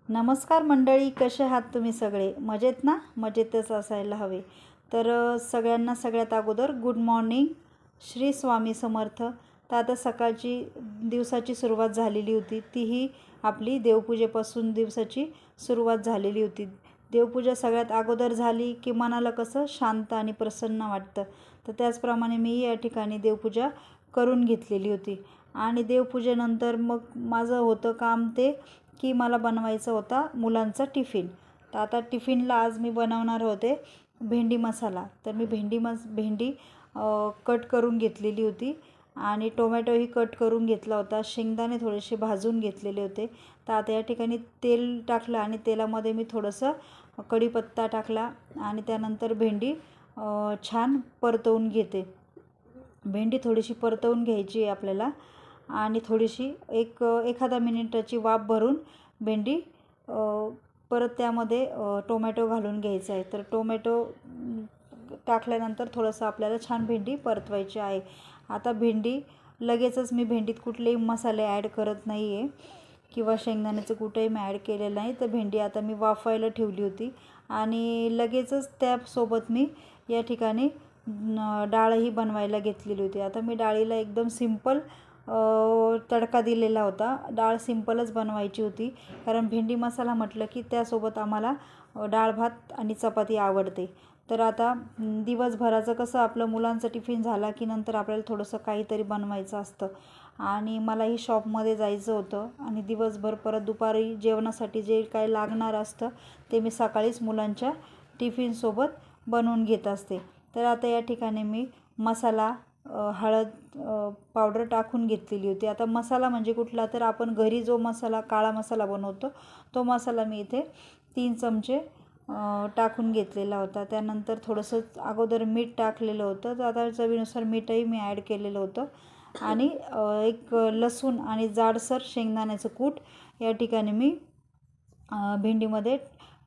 नमस्कार मंडळी, कसे आहात तुम्ही सगळे? मजेत ना? मजेतच असायला हवे. तर सगळ्यांना सगळ्यात अगोदर गुड मॉर्निंग, श्री स्वामी समर्थ. तर आता सकाळची दिवसाची सुरुवात झालेली होती, तीही आपली देवपूजेपासून दिवसाची सुरुवात झालेली होती. देवपूजा सगळ्यात अगोदर झाली की मनाला कसं शांत आणि प्रसन्न वाटतं. तर त्याचप्रमाणे मी या ठिकाणी देवपूजा करून घेतलेली होती. आणि देवपूजेनंतर मग माझं होतं काम ते की मला बनवायचा होता मुलांचा टिफिन. तर आता टिफिनला आज मी बनवणार होते भेंडी मसाला. तर मी भेंडी कट करून घेतलेली होती आणि टोमॅटोही कट करून घेतला होता. शेंगदाणे थोडेसे भाजून घेतलेले होते. तर आता या ठिकाणी तेल टाकलं आणि तेलामध्ये मी थोडंसं कढीपत्ता टाकला आणि त्यानंतर भेंडी छान परतवून घेते. भेंडी थोडीशी परतवून घ्यायची आहे आपल्याला आणि थोडीशी एखादा मिनिटाची वाफ भरून भेंडी परत त्यामध्ये टोमॅटो घालून घ्यायचा आहे. तर टोमॅटो टाकल्यानंतर थोडंसं आपल्याला छान भेंडी परतवायची आहे. आता लगेचच मी भेंडीत कुठलेही मसाले ॲड करत नाही आहे किंवा शेंगदाण्याचं कुठंही मी ॲड केलेलं नाही. तर भेंडी आता मी वाफवायला ठेवली होती आणि लगेचच त्यासोबत मी या ठिकाणी डाळही बनवायला घेतलेली होती. आता मी डाळीला एकदम सिंपल तडका दिलेला होता. डाळ सिंपलच बनवायची होती, कारण भेंडी मसाला म्हटलं की त्यासोबत आम्हाला डाळ भात आणि चपाती आवडते. तर आता दिवसभराचं कसं आपलं मुलांचं टिफिन झाला की नंतर आपल्याला थोडंसं काहीतरी बनवायचं असतं आणि मलाही शॉपमध्ये जायचं होतं आणि दिवसभर परत दुपारी जेवणासाठी जे काय लागणार असतं ते मी सकाळीच मुलांच्या टिफिनसोबत बनवून घेत असते. तर आता या ठिकाणी मी मसाला हळद पावडर टाकून घेतलेली होती. आता मसाला म्हणजे कुठला, तर आपण घरी जो मसाला काळा मसाला बनवतो तो मसाला मी इथे 3 चमचे टाकून घेतलेला होता. त्यानंतर थोडंसं अगोदर मीठ टाकलेलं होतं. तर आता चवीनुसार मीठही मी ॲड केलेलं होतं आणि एक लसूण आणि जाडसर शेंगदाण्याचं कूट या ठिकाणी मी भेंडीमध्ये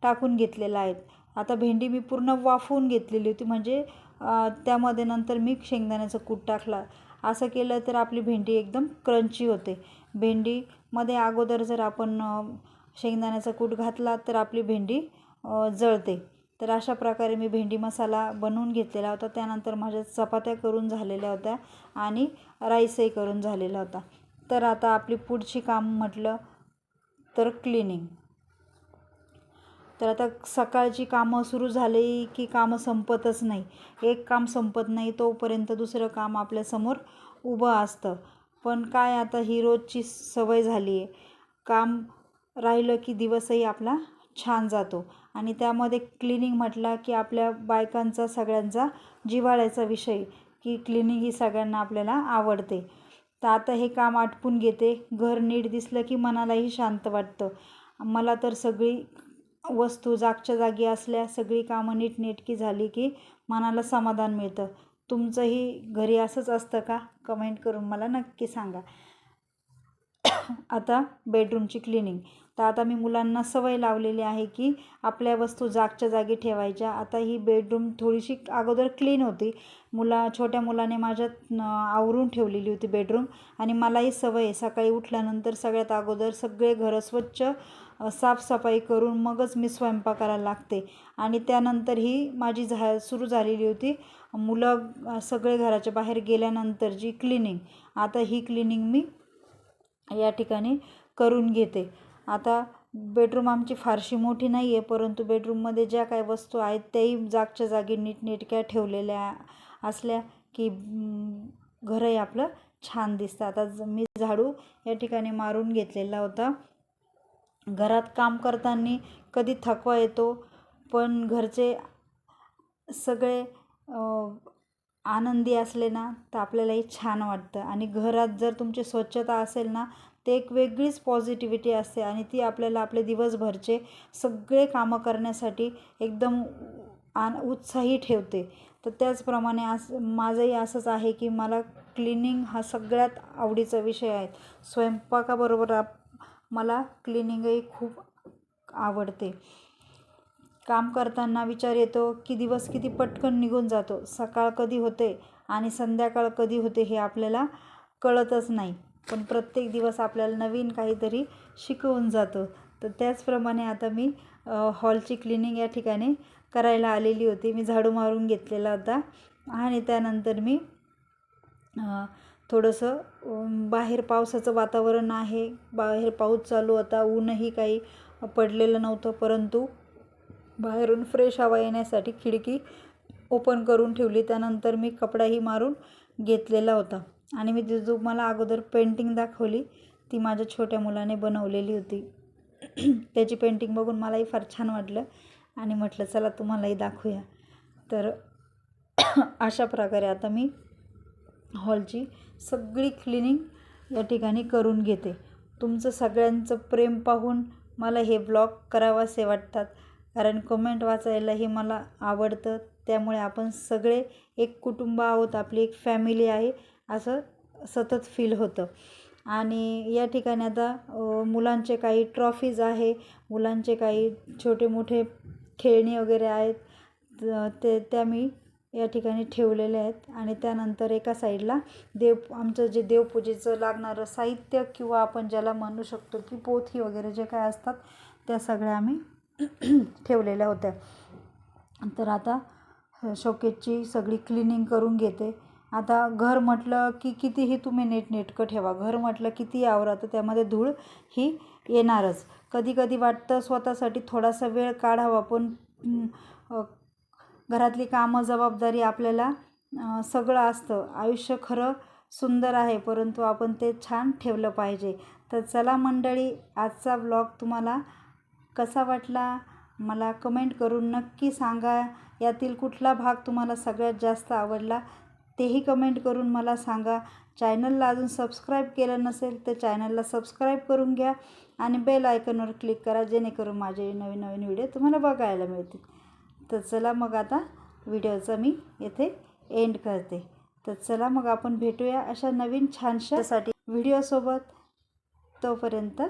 टाकून घेतलेलं आहे. आता भेंडी मी पूर्ण वाफवून घेतलेली होती, म्हणजे त्यामध्ये नंतर मी शेंगदाण्याचं कूट टाकला. असं केलं तर आपली भेंडी एकदम क्रंची होते. भेंडीमध्ये अगोदर जर आपण शेंगदाण्याचा कूट घातला तर आपली भेंडी जळते. तर अशा प्रकारे मी भेंडी मसाला बनवून घेतलेला होता. त्यानंतर माझ्या चपात्या करून झालेल्या होत्या आणि राईसही करून झालेला होता. तर आता आपली पुढची काम म्हटलं तर क्लिनिंग. तर आता सकाळची कामं सुरू झाली की कामं संपतच नाही. एक काम संपत नाही तोपर्यंत दुसरं काम आपल्यासमोर उभं असतं. पण काय, आता ही रोजची सवय झाली आहे. काम राहिलं की दिवसही आपला छान जातो आणि त्यामध्ये क्लिनिंग म्हटला की आपल्या बायकांचा सगळ्यांचा जिव्हाळ्याचा विषय, की क्लिनिंग ही सगळ्यांना आपल्याला आवडते. तर आता हे काम आटपून घेते. घर नीट दिसलं की मनालाही शांत वाटतं. मला तर सगळी वस्तू जागच्या जागी असल्या, सगळी कामं नीटनेटकी झाली की मनाला समाधान मिळतं. तुमचंही घरी असंच असतं का? कमेंट करून मला नक्की सांगा. आता बेडरूमची क्लिनिंग. तर आता मी मुलांना सवय लावलेली आहे की आपल्या वस्तू जागच्या जागी ठेवायच्या. आता ही बेडरूम थोडीशी अगोदर क्लीन होती. छोट्या मुलाने माझ्यात आवरून ठेवलेली होती बेडरूम आणि मलाही सवय आहे सकाळी उठल्यानंतर सगळ्यात अगोदर सगळे घरं स्वच्छ साफसफाई करून मगच मी स्वयंपाकाला लागते आणि त्यानंतर ही माझी सुरू झालेली होती मुलं सगळे घराच्या बाहेर गेल्यानंतर जी क्लिनिंग. आता ही क्लिनिंग मी या ठिकाणी करून घेते. आता बेडरूम आमची फारशी मोठी नाही आहे, परंतु बेडरूममध्ये ज्या काही वस्तू आहेत त्याही जागच्या जागी नीटनेटक्या ठेवलेल्या असल्या की घरही आपलं छान दिसतं. आता मी झाडू या ठिकाणी मारून घेतलेला होता. घरात काम करताना कधी थकवा येतो, पण घरचे सगळे आनंदी असले ना तर आपल्यालाही छान वाटतं आणि घरात जर तुमची स्वच्छता असेल ना ते एक वेगळीच पॉझिटिव्हिटी असते आणि ती आपल्याला आपले दिवसभरचे सगळे कामं करण्यासाठी एकदम उत्साही ठेवते. तर त्याचप्रमाणे माझंही असंच आहे की मला क्लिनिंग हा सगळ्यात आवडीचा विषय आहे. स्वयंपाकाबरोबर मला क्लिनिंगही खूप आवडते. काम करताना विचार येतो की दिवस किती पटकन निघून जातो. सकाळ कधी होते आणि संध्याकाळ कधी होते हे आपल्याला कळतच नाही, पण प्रत्येक दिवस आपल्याला नवीन काहीतरी शिकवून जातो. तर त्याचप्रमाणे आता मी हॉलची क्लिनिंग या ठिकाणी करायला आलेली होती. मी झाडू मारून घेतलेला होता आणि त्यानंतर मी थोडंसं बाहेर पावसाचं वातावरण आहे, बाहेर पाऊस चालू होता, ऊनही काही पडलेलं नव्हतं, परंतु बाहेरून फ्रेश हवा येण्यासाठी खिडकी ओपन करून ठेवली. त्यानंतर मी कपडाही मारून घेतलेला होता आणि मी जो मला अगोदर पेंटिंग दाखवली ती माझ्या छोट्या मुलाने बनवलेली होती. त्याची पेंटिंग बघून मलाही फार छान वाटलं आणि म्हटलं चला तुम्हालाही दाखवूया. तर अशा प्रकारे आता मी हॉलची सगळी क्लिनिंग या ठिकाणी करून घेते. तुमचं सगळ्यांचं प्रेम पाहून मला हे ब्लॉग करावासे वाटतात, कारण कमेंट वाचायलाही मला आवडतं. त्यामुळे आपण सगळे एक कुटुंब आहोत, आपली एक फॅमिली आहे असं सतत फील होतं. आणि या ठिकाणी आता मुलांचे काही ट्रॉफीज आहे, मुलांचे काही छोटे मोठे खेळणी वगैरे आहेत, त्या मी या ठिकाणी ठेवलेले आहेत. आणि त्यानंतर एका साईडला आमचं जे देवपूजेचं लागणारं साहित्य किंवा आपण ज्याला म्हणू शकतो की पोथी वगैरे जे काय असतात त्या सगळ्या आम्ही ठेवलेल्या होत्या. तर आता शोकेसची सगळी क्लिनिंग करून घेते. आता घर म्हटलं की कितीही तुम्ही नीटनेटकं ठेवा, घर म्हटलं कितीही आवरा तर त्यामध्ये धूळ ही येणारच. कधी कधी वाटतं स्वतःसाठी थोडासा वेळ काढावा, पण घरातली कामं जबाबदारी आपल्याला सगळं असतं. आयुष्य खरं सुंदर आहे, परंतु आपण ते छान ठेवलं पाहिजे. तर चला मंडळी, आजचा व्लॉग तुम्हाला कसा वाटला मला कमेंट करून नक्की सांगा. यातील कुठला भाग तुम्हाला सगळ्यात जास्त आवडला तेही कमेंट करून मला सांगा. चॅनलला अजून सबस्क्राईब केलं नसेल तर चॅनलला सबस्क्राईब करून घ्या आणि बेल आयकॉनवर क्लिक करा, जेणेकरून माझे नवीन नवीन व्हिडिओ तुम्हाला बघायला मिळतील. तर चला मग आता व्हिडिओचा मी येथे एंड करते. तर चला मग आपण भेटूया अशा नवीन छानशासाठी व्हिडिओसोबत. तोपर्यंत